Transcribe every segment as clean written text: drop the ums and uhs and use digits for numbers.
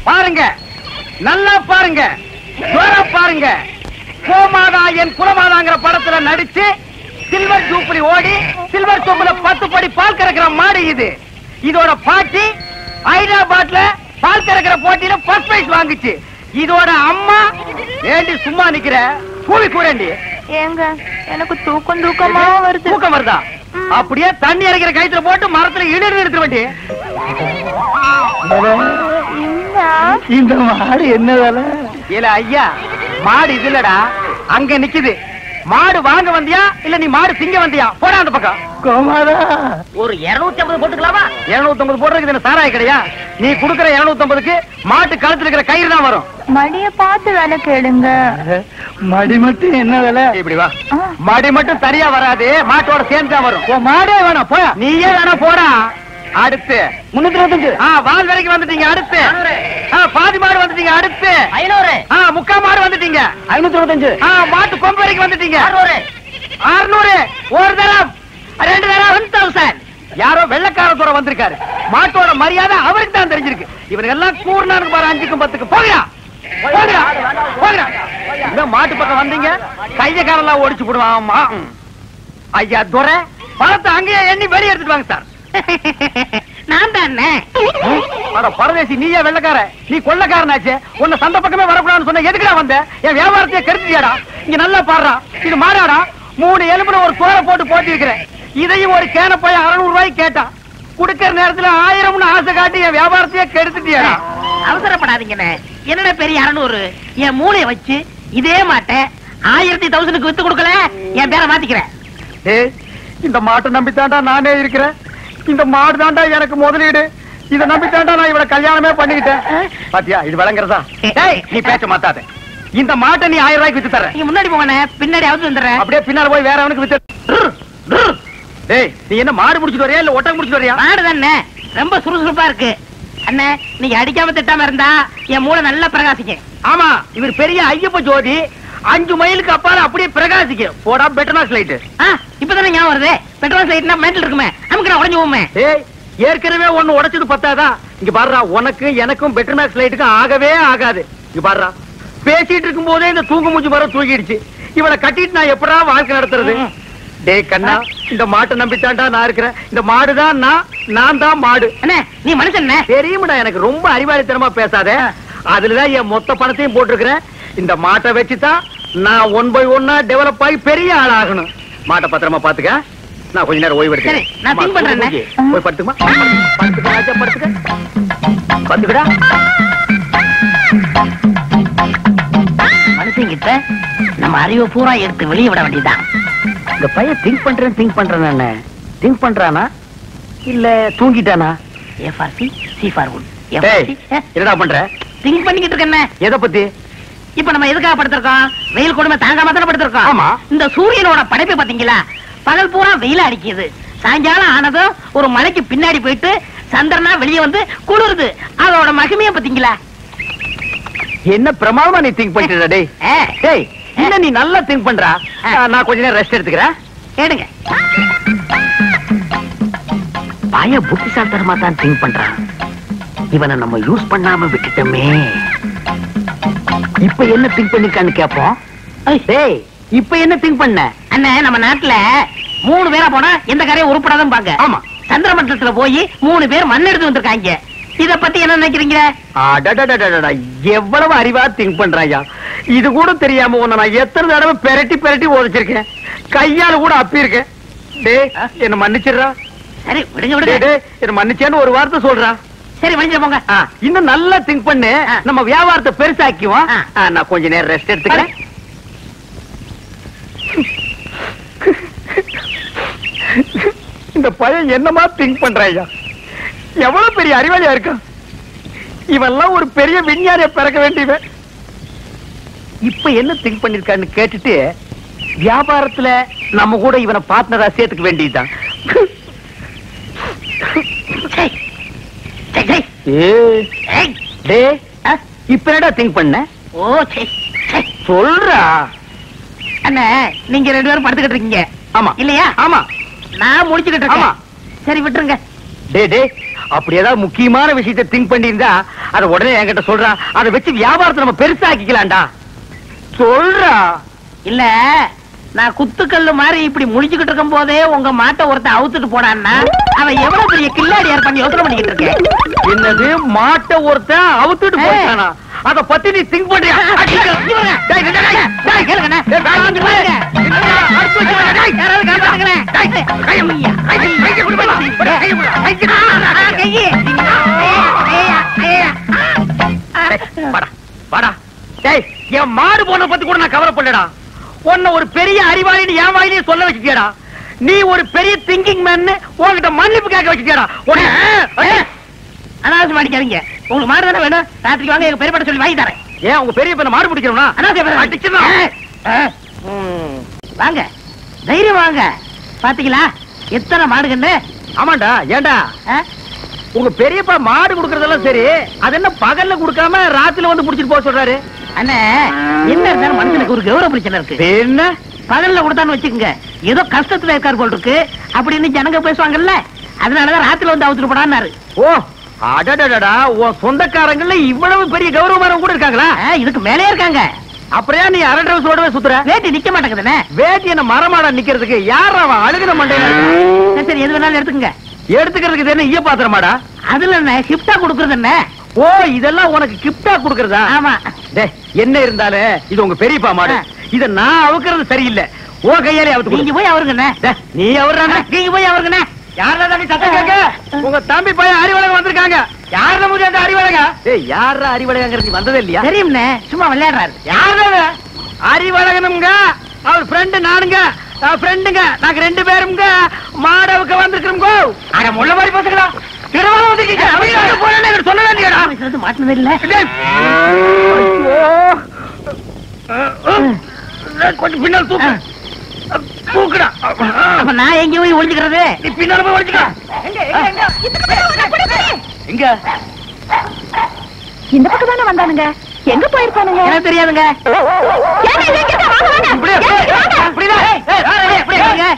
பாருங்க, நல்லா பாருங்க, பாருங்க. கோமாதா என் குலமாதாங்கிற படத்துல நடிச்சு சில்வர் ஜூப்ளி ஓடி சில்வர் சொம்புல 10 படி பால் கறக்கிற மாடு இது. இதோட பாட்டி ஹைதராபாத்ல பால் கறக்கிற போட்டியில ஃபர்ஸ்ட் பிரைஸ் வாங்குச்சு. இதோட அம்மா ஏண்டி சும்மா நிக்கிற, கூவி கூறண்டி. ஏங்க எனக்கு தூக்கமா வருது. தூக்கம் வருதா? அப்படியே தண்ணி இறக்கிற கயித்துல போட்டு மரத்துல இழுத்து எடுத்து வண்டி. இந்த மாடு என்ன வேலை? இல்ல ஐயா, மாடு இது இல்லடா, அங்க நிக்குது. மாடு வாங்க வந்தியா இல்ல நீ மாடு திங்க வந்தியா? போடா அந்த பக்கம். கோமாதா, ஒரு 250 போட்டுக்கலாமா? 250 போடுறதுக்கு என்ன சாராய கிடையா? நீ குடுக்கற 250க்கு மாட்டு கழுத்துல இருக்கிற கயிறு தான் வரும். மடிய பார்த்து வேலை கேளுங்க. மடி மட்டும் என்ன வேலை? இப்படி வா. மடி மட்டும் சரியா வராது, மாட்டோட சேர்ந்து தான் வரும். மாடே வேணாம், போயா. நீயே வேணா போடா. அடுத்து 325. வால் வரைக்கும் வந்துட்டீங்க. அடுத்து பாதி மாடு வந்துட்டீங்க. அடுத்து 500. முக்கா மாடு வந்துட்டீங்க. 525. மாட்டு கொம்பு வரைக்கும் வந்துட்டீங்க. 600. ஒரு தரம், 2 தரம் 1000. யாரோ வெள்ளக்கார தூர வந்திருக்காரு. மாட்டோட மரியாதை அவருக்கு தான் தெரிஞ்சிருக்கு. இவங்க எல்லாம் கூர்னானுக்கு பாரு, 5க்கும் 10க்கும். போகிறா இந்த மாட்டு பக்கம் வந்தீங்க, கைய காரெல்லாம் ஒடிச்சு போடுவாமா. ஐயா துரை, பணத்தை அங்கேயே எண்ணி வெளியே எடுத்துட்டு வாங்க சார். நான் தானே பரதேசி, நீயே வெள்ளக்கார, நீ கொள்ளக்காரனாச்சு. உன்னை சந்த பக்கமே வரக்கூடாதுன்னு சொன்ன, எதுக்குடா வந்த? என் வியாபாரத்தையே கெடுத்துட்டியாடா. இங்க நல்லா பாடுறா, இது மாடாடா. 3 எலும்புல ஒரு தோலை போட்டு போட்டி இருக்கிறேன். இதையும் ஒரு கேன போய் 600 ரூபாய்க்கு கேட்டான். குடுக்கிற நேரத்துல 1000 ஆசை காட்டி என் வியாபாரத்தையே கெடுத்துட்டியாடா. அவசரப்படாதீங்கண்ணே. என்னடா பெரிய 600? என் மூளைய வச்சு இதே மாட்டை 1000க்கு வித்து கொடுக்கல, என் பேரை மாத்திக்கிறேன். இந்த மாட்டை நம்பித்தாண்டா நானே இருக்கிறேன். இந்த மாடு தாண்டா எனக்கு முதலீடு. இதை நம்பித்தாண்டா நான் இவளை கல்யாணமே பண்ணிக்கிட்டேன். பாத்தியா, இது விளங்குறதா? நீ பேச்ச மாத்தாத. இந்த மாட்டை நீ 1000 ரூபாய்க்கு வித்து தர. நீ முன்னாடி போவனே, பின்னாடி அவுத்து வந்துடுறேன். அப்படியே பின்னால போய் வேற அவனுக்கு வித்து. டேய், நீ என்ன மாடு முடிச்சிட்டு வரியா இல்ல ஒட்டகம் முடிச்சிட்டு வரியா? மாடு தானே, ரொம்ப சுறுசுறுப்பா இருக்கு. அண்ணே, நீங்க அடிக்காம திட்டாம இருந்தா என் மூளை நல்லா பிரகாசிக்கும். ஆமா, இவர் பெரிய ஐயப்ப ஜோதி. 5 மைலுக்கு அப்பால அப்படியே பிரகாசிக்கும். போடா பெட்ரோல் லைட். இப்பதானே ஞாபகம் வருது. பெட்ரோல் லைட்னா மேட்டல் இருக்குமே, நமக்கு நான் உடைஞ்சு போமே. ஏற்கனவே ஒண்ணு உடைச்சது பத்தாதா? இங்க பாருடா, உனக்கு எனக்கும் பெட்ரோல் லைட்டுக்கும் ஆகவே ஆகாது. இங்க பாருடா, பேசிட்டு இருக்கும் போதே இந்த தூங்கு மூஞ்சி மரம் தூக்கிடுச்சு. இவளை கட்டிட்டு நான் எப்படா வாழ்க்கை நடத்துறது? டேய் கண்ணா, இந்த மாட்டை நம்பித்தாண்டா நான் இருக்கிறேன். இந்த மாடுதான் நான் தான் மாடு. நீ மனுஷன் தெரியுமடா, எனக்கு ரொம்ப அறிவாளித்தனமா பேசாத. அதுலதான் என் மொத்த பணத்தையும் போட்டிருக்கிறேன். இந்த மாட்டை வச்சுதான் நான் 1 by 1 டெவலப் ஆகி பெரிய ஆள் ஆகணும். மாட்டை பத்திரமா பாத்துக்க. நான் கொஞ்ச நேரம் ஓய்வு எடுக்கிறேன். போய் படுத்துக்கமா, படுத்துக்கடா. மனுஷங்கிட்ட நம்ம அறிவை பூரா எடுத்து வெளியே விட வேண்டியதான். இந்த பையன் திங்க் பண்றானா இல்ல தூங்கிட்டானா? என்னடா பண்ற? திங்க் பண்ணிக்கிட்டு இருக்கேன். எதை பத்தி? இப்ப நம்ம எதுக்காக படுத்திருக்கோம்? வெயில் கொடுமை தாங்காம தானே படுத்திருக்கோம். ஆமா. இந்த சூரியனோட படைப்பை பாத்தீங்களா? பகல் பூரா வெயில் அடிக்குது, சாயங்காலம் ஆனதும் ஒரு மலைக்கு பின்னாடி போயிட்டு சந்திரனா வெளியே வந்து குளிருது. அதோட மகிமையை பாத்தீங்களா? என்ன பிரமாதமா நீ திங்க் பண்ணிட்டு. டேய், என்ன நீ நல்லா திங்க் பண்றா. நான் கொஞ்ச நேரம் ரெஸ்ட் எடுத்துக்கிறேன். கேடுங்க. பய புத்திசாலித்தனமா தான் திங்க் பண்றான். இவனை நம்ம யூஸ் பண்ணாம விட்டுட்டோமே. இப்ப என்ன திங்க் பண்ணிருக்கான்னு கேப்போம். இப்ப என்ன திங்க் பண்ண? அண்ணே, நம்ம நாட்டுல 3 பேரா போனா எந்த காரியம் உருப்படாதான் பாங்க. ஆமா. சந்திர மண்டலத்துல போய் 3 பேர் மண் எடுத்து வந்திருக்காங்க. இத பத்தி என்ன நினைக்கிறீங்க? எவ்வளவு அறிவா திங்க் பண்றாயா. இது கூட தெரியாம உன்னை நான் எத்தனை தடவை பெரட்டி ஓதிச்சிருக்கேன். கையால கூட அப்பி இருக்கேன். டேய், என்ன மன்னிச்சிடுறா. சரி விடுங்க. என்ன மன்னிச்சேன்னு ஒரு வார்த்தை சொல்றா. சரி மன்னிச்சு போங்க. இன்னும் நல்லா திங்க் பண்ணு. நம்ம வியாபாரத்தை பெருசாக்குவோம். நான் கொஞ்ச நேரம் ரெஸ்ட் எடுத்துக்கிறேன். இந்த பையன் என்னமா திங்க் பண்றாயா. எவ்வளவு பெரிய அறிவாளியா இருக்கான். இவெல்லாம் ஒரு பெரிய விஞ்ஞானிய பிறக்க வேண்டியவன். இப்ப என்ன திங்க் பண்ணிருக்கான்னு கேட்டுட்டு வியாபாரத்துல நம்ம கூட இவனை பார்ட்னரா சேர்த்துக்க வேண்டியதுதான். இப்ப என்னடா திங்க் பண்ண? சொல்றா. அண்ணா, நீங்க 2 பேரும் படுத்துக்கிட்டு இருக்கீங்க. ஆமா இல்லையா? ஆமா. நான் முடிச்சுக்கிட்டு இருக்கேன். சரி விட்டுருங்க. டே அப்படி ஏதாவது முக்கியமான விஷயத்தை திங்க் பண்ணியிருந்தா அதை உடனே என்கிட்ட சொல்றா. அதை வச்சு வியாபாரத்தை நம்ம பெருசாக்கிக்கலாம்டா. சொல்றா. இல்ல நான் குத்துக்கல்லு மாதிரி இப்படி முடிச்சுக்கிட்டு இருக்கும் போதே உங்க மாட்டை ஒருத்த அவுத்துட்டு போனான்னா அவன் எவ்வளவு பெரிய கில்லாடி பண்ணி யோசனை பண்ணிக்கிட்டு இருக்கேன். என்னது மாட்டை ஒருத்த அவுத்துட்டு போயிட்டானா? அத பத்தி நீ திங்க் பண்றியா? என் மாடு போன பத்தி கூட நான் கவலைப்படலடா. உன்ன ஒரு பெரிய அறிவாளி என் வாயிலே சொல்ல வச்சுட்டியடா. நீ ஒரு பெரிய திங்கிங் மேன் உன்கிட்ட மன்னிப்பு கேட்க வச்சுட்டியடா. அனாவசியம் அடிக்காதீங்க. உங்களுக்கு மாடு தானே வேணும்? ராத்திரிக்கு வாங்க, எங்க பெரியப்பட்ட சொல்லி வாங்கி தரேன். ஏன் உங்க பெரிய பையனை மாடு பிடிக்கிறோம்னா வாங்க, தைரியம் வாங்க. பாத்தீங்களா எத்தனை மாடுகன்னு? ஆமாண்டா. ஏண்டா உங்க பெரியப்பா மாடு குடுக்கறதெல்லாம் சரி, அது என்ன பகல்ல குடுக்காம ராத்திரில வந்து புடிச்சிட்டு போக சொல்றாரு? அண்ணே, என்ன இருந்தாலும் மனுஷனுக்கு ஒரு கௌரவ பிரச்சனை இருக்கு. என்ன பகல்ல கொடுத்தான்னு வச்சுக்கோங்க, ஏதோ கஷ்டத்துல இருக்கார் போல் இருக்கு அப்படின்னு ஜனங்க பேசுவாங்கல்ல, அதனாலதான் ராத்திரில வந்து அவுத்துட்டு போடான்னாரு. ஓ அடடடடா, உன் சொந்தக்காரங்கள்ல இவ்வளவு பெரிய கௌரவமானவங்க கூட இருக்காங்களா? இதுக்கு மேலே இருக்காங்க. அப்புறம் நீ அரை டிரஸ் ஓடவே சுத்துற? வேட்டி நிக்க மாட்டேங்குதுண்ணே. வேட்டி என்ன மரமாடா நிக்கிறதுக்கு? யார் அவன் அழுகுன மண்டையில? சரி, எது வேணாலும் எடுத்துக்கங்க. எடுத்துக்கிறதுக்கு என்ன ஈய பாத்திரமாடா? அதுல என்ன கிஃப்டா கொடுக்கறது என்ன? ஓ, இதெல்லாம் உனக்கு கிஃப்டா கொடுக்கறதா? ஆமா. என்ன இருந்தாலும் இது உங்க பெரியப்பா மாடு. இத நான் அவுக்கிறது சரியில்லை. ஓ கையாலே அவுத்து. நீங்க போய் அவருங்கண்ணே. நீ அவர்றானே. நீங்க போய் அவருங்கண்ணே. யாரா நீ சத்தம் கேட்க? உங்க தம்பி பையன் அறிவழகம் வந்திருக்காங்க. யாரா முடியாது அந்த அறிவழகா? யாரா அறிவழகங்கிறது வந்ததே இல்லையா? தெரியும்ண்ணே, சும்மா விளையாடுறாரு. யாரா அறிவழகனுங்க? அவர் ஃப்ரெண்டு நானுங்க. ஃப்ரெண்டுங்க நாங்க ரெண்டு பேருங்க மாடவுக்கு வந்திருக்கிறோம். அட முள்ள மாதிரி பேசுங்களா? திருவாரூர் வந்திருக்கீங்க. அவங்க போறேன்னு சொல்ல வேண்டியடா. மாட்டினது இல்ல. கொஞ்சம் பின்னால் தூக்கு. தூக்குடா. அப்ப நான் எங்க போய் ஒளிஞ்சுக்கிறது? நீ பின்னால போய் ஒளிஞ்சுக்க. எங்க? இந்த பக்கம் தானே வந்தானுங்க. எங்க போயிருக்கானுங்க? எனக்கு தெரியாதுங்க.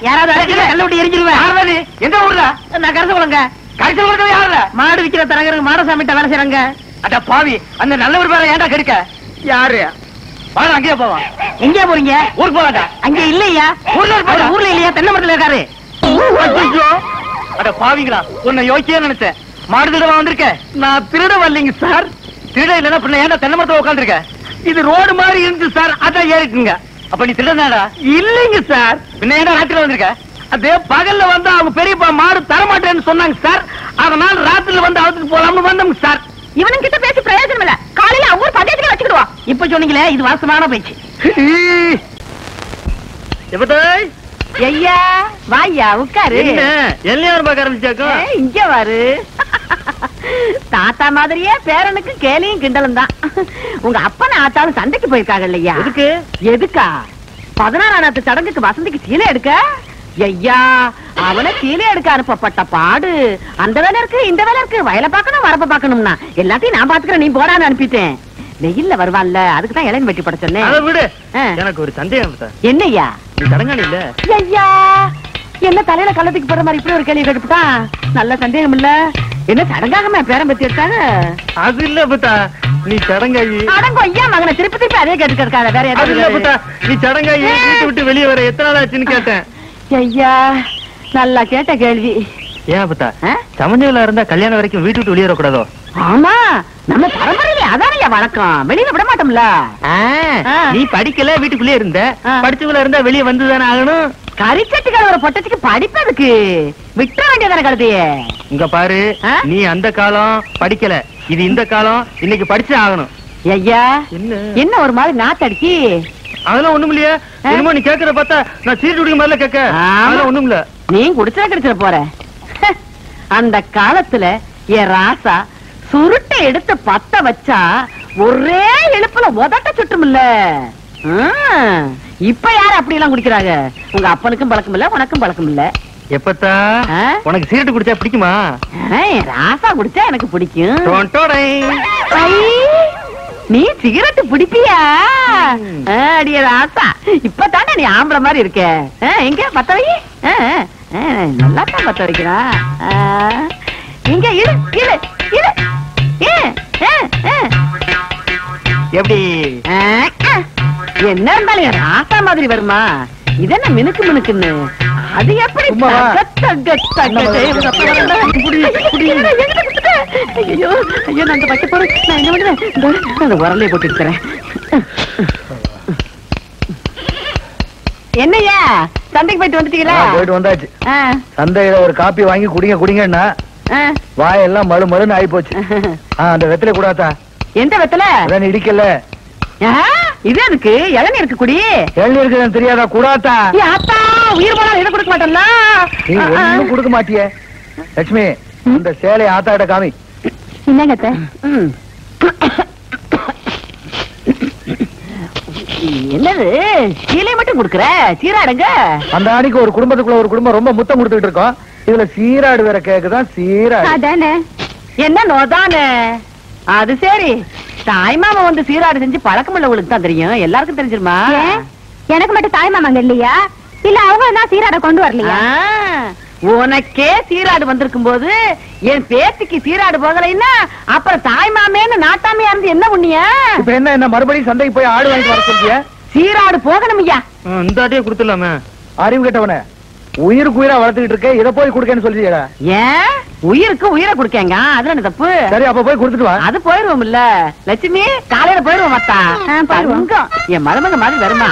யாராவது கல்ல விட்டு எரிஞ்சிருவேன். எந்த ஊர்ல? நான் கருத்து போலங்க. கடைசி ஊர்ல யாருல? மாடு விக்கிற தரகருக்கு மாடசாமிட்ட வேலை செய்யறாங்க. அட பாவி, அந்த நல்ல ஒரு பேரை ஏன்டா கெடுக்க? யாரு? வாங்க அங்கேயே போவோம். எங்கே போறீங்க? ஊருக்கு போவாடா. அங்க இல்லையா? ஊர்ல இல்லையா? தென்னை மரத்துல இருக்காரு. அட பாவிங்களா, உன்னை யோசிச்சே நினைச்சேன். மாடு திருட வந்திருக்க. நான் திருட வரலைங்க சார். திருட இல்லன்னா பின்ன ஏன்டா தென்னை மரத்துல உட்காந்துருக்க? இது ரோடு மாதிரி இருந்துச்சு சார், அதான் ஏறிக்குங்க. அப்ப நீ திருடனாடா? இல்லைங்க சார். பின்ன ஏன்டா ராத்திரில வந்திருக்க? அதே பகல்ல வந்து அவங்க பெரியப்பா மாடு தரமாட்டேன்னு சொன்னாங்க சார். அதனால ராத்திரில வந்து அவுத்துட்டு போலாம்னு வந்தோங்க சார். இவனும் கிட்ட பேசி பிரயோஜனம் இல்ல. காலையில அவங்க பஞ்சாயத்துல வச்சுக்கிடுவோம். இப்ப சொன்னீங்களே, இது வாசமான பேச்சு. ஐயா வாயா உட்காரு. எல்லாரும் பார்க்க ஆரம்பிச்சாக்கும். இங்க வாரு. தாத்தா மாதிரியே பேரனுக்கு கேலியும் கிண்டலும் தான். உங்க அப்பனை ஆத்தாலும் சண்டைக்கு போயிருக்காங்க இல்லையா? எதுக்கு? எதுக்கா? 16ஆம் சடங்குக்கு வசந்திக்கு சீலை எடுக்க. ஐயா, அவனை சீலை எடுக்க அனுப்பப்பட்ட பாடு. அந்த வேலை இருக்கு, இந்த வேலை இருக்கு, வயலை பார்க்கணும், வரப்ப பார்க்கணும்னா எல்லாத்தையும் நான் பாத்துக்கிறேன், நீ போடான்னு அனுப்பிட்டேன். வெயில்ல வருவான்ல, அதுக்குதான் இளைஞன் வெட்டி பட சொன்னேன். விடு. எனக்கு ஒரு சந்தேகம். என்னய்யா? நீ தடங்கானி இல்ல? ஐயா, என்ன தலையில கள்ளத்துக்கு போற மாதிரி இப்படி ஒரு கேள்வி கேட்டுட்டான். நல்ல சந்தேகம் இல்ல. என்ன சடங்காகமா பேரம் பத்தி எடுத்தாங்க? அது இல்ல புத்தா, நீ சடங்காயி. அடங்கோ ஐயா மகனை திருப்பி திருப்பி அதே கேட்டு இருக்காத. வேற அது இல்ல புத்தா, நீ சடங்காயி வீட்டு விட்டு வெளியே வர எத்தனை நாள் ஆச்சுன்னு கேட்டேன். ஐயா, நல்லா கேட்ட கேள்வி. ஏன் புத்தா, சமஞ்சல இருந்தா கல்யாணம் வரைக்கும் வீட்டு விட்டு வெளியே வரக்கூடாதோ? ஆமா, நம்ம பரம்பரையில அதானையா வழக்கம். வெளியில விட மாட்டோம்ல. நீ படிக்கல, வீட்டுக்குள்ளே இருந்த. படிச்சவங்கள இருந்தா வெளியே வந்துதானே ஆகணும். கறிக்கட்டுகள் ஒரு பொட்டச்சுக்கு படிப்பதுக்கு விட்ட வேண்டியதான கழுதையே. இங்க பாரு, நீ அந்த காலம் படிக்கல, இது இந்த காலம். இன்னைக்கு படிச்சு ஆகணும். ஐயா, என்ன ஒரு மாதிரி நாத்தடிச்சு? அதெல்லாம் ஒண்ணும் இல்லையா? என்னமோ நீ கேக்குற பார்த்தா நான் சீட்டு குடிக்க மாதிரில கேட்க. அதெல்லாம் ஒண்ணும் இல்ல. நீ குடிச்சா கிடைச்சிட போற. அந்த காலத்துல என் ராசா சுருட்டை எடுத்து பத்த வச்சா ஒரே எழுப்புல உதட்ட சுட்டும் இல்ல. இப்ப யாரு அப்படி எல்லாம் குடிக்கிறாங்க? உங்க அப்பனுக்கும் பழக்கம் இல்ல, உனக்கும் பழக்கம் இல்ல. எப்பத்தா உனக்கு சிகரெட் குடிச்சா பிடிக்குமா? ராசா குடிச்சா எனக்கு பிடிக்கும். ஐ, நீ சிகரெட் பிடிப்பியா? அடிய ராசா, இப்பதானே நீ ஆம்பளை மாதிரி இருக்க. எங்க பத்த வை. நல்லா தான் பத்த வைக்கிறா. இங்க இரு இரு இரு எப்படி என்ன இருந்தாலும் என் ராசா மாதிரி வருமா? இது என்ன மினுக்கு மினுக்குன்னு? அது எப்படி சும்மாவா? ஐயோ ஐயோ நான் அந்த வைக்க போறேன். நான் என்ன பண்ணுவேன்? அந்த உரலையை போட்டு இருக்கிறேன். என்னய்யா சந்தைக்கு போயிட்டு வந்துட்டீங்களா? போயிட்டு வந்தாச்சு. ஆ, சந்தையில ஒரு காப்பி வாங்கி குடிங்கன்னா ஆ. வாயெல்லாம் மழு மழுன்னு ஆயி போச்சு. அந்த வெத்தலை கூடாதா? எந்த வெத்தல? அதான் இடிக்கல. இது எதுக்கு? இளநீ இருக்கு குடி. எள்ளி இருக்குன்னு தெரியாதா? கூடாதா? ஆத்தா உயிர் போனாலும் இதை கொடுக்க மாட்டேன்ல. நீ ஒண்ணும் கொடுக்க மாட்டியே. லட்சுமி இந்த சேலையை ஆத்தாட்ட காமி. என்னங்க என்னது சீலை மட்டும் கொடுக்குற? சீராடுங்க. அந்த அன்னைக்கு ஒரு குடும்பத்துக்குள்ள ஒரு குடும்பம் ரொம்ப முத்தம் கொடுத்துட்டு இருக்கோம். இதுல சீராடு வேற கேக்குதான். சீராடு அதானே. என்ன நோதானே? அது சரி. தாய் மாமா வந்து சீராடு செஞ்சு பழக்கம் உள்ளவங்களுக்கு தான் தெரியும். எல்லாருக்கும் தெரிஞ்சிருமா? எனக்கு மட்டும் தாய் மாமாங்க இல்லையா? இல்ல அவங்க தான் சீராட கொண்டு வரலையா? உனக்கே சீராடு வந்திருக்கும் போது என் பேத்திக்கு சீராடு போகலைன்னா அப்புறம் தாய் மாமேன்னு நாட்டாமையா இருந்து என்ன புண்ணிய? இப்ப என்ன மறுபடியும் சந்தைக்கு போய் ஆடு வாங்கிட்டு வர சொல்றிய? சீராடு போகணும் ஐயா. இந்த ஆட்டையே கொடுத்துடலாமே. அறிவு கேட்டவனே, உயிருக்கு உயிரா வளர்த்துக்கிட்டு இருக்க, இதை போய் கொடுக்கன்னு சொல்லியா? ஏன் உயிருக்கு உயிரை கொடுக்கங்க? அதுல என்ன தப்பு? சரி அப்ப போய் கொடுத்துட்டு வா. அது போயிருவோம் இல்ல லட்சுமி. காலையில போயிருவோம் மத்தா. போயிருவோம். என் மருமக மாதிரி வருமா?